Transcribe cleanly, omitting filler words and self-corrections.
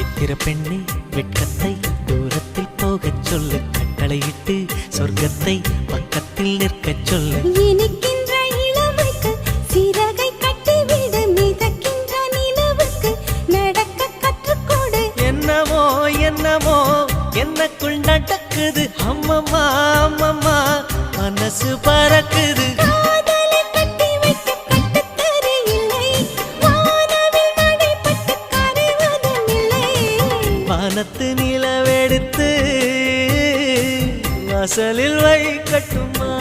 சித்திர பெண்ணே வெட்கத்தை தூரத்தில் போகச் சொல்லு, கட்டளையிட்டு சொர்க்கத்தை பக்கத்தில் நிற்கச் சொல்லு. இனிக்கின்ற இளமைக்கு சிறகை கட்டிவிடு, மிதக்கின்ற நிலவுக்கு நடக்க கற்றுக்கொடு. என்னமோ என்னமோ என்னக்குள் நடக்குது, அம்மம்மா அம்மம்மா மனசு பறக்குது. காதலை கட்டி வைக்க கட்டுத்தறி இல்லை, வானவில் மழைப்பட்டு கரைவதும் இல்லை. வானத்து நிலவெடுத்து வாசலில் வைக்கட்டுமா?